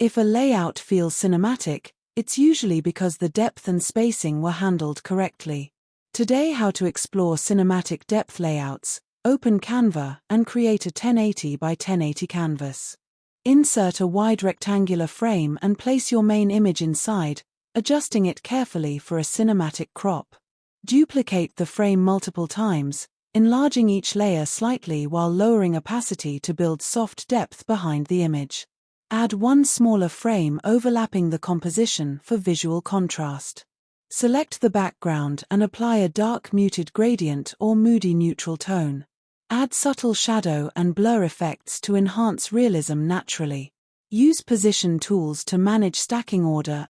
If a layout feels cinematic, it's usually because the depth and spacing were handled correctly. Today, how to explore cinematic depth layouts. Open Canva and create a 1080 by 1080 canvas. Insert a wide rectangular frame and place your main image inside, adjusting it carefully for a cinematic crop. Duplicate the frame multiple times, enlarging each layer slightly while lowering opacity to build soft depth behind the image. Add one smaller frame overlapping the composition for visual contrast. Select the background and apply a dark muted gradient or moody neutral tone. Add subtle shadow and blur effects to enhance realism naturally. Use position tools to manage stacking order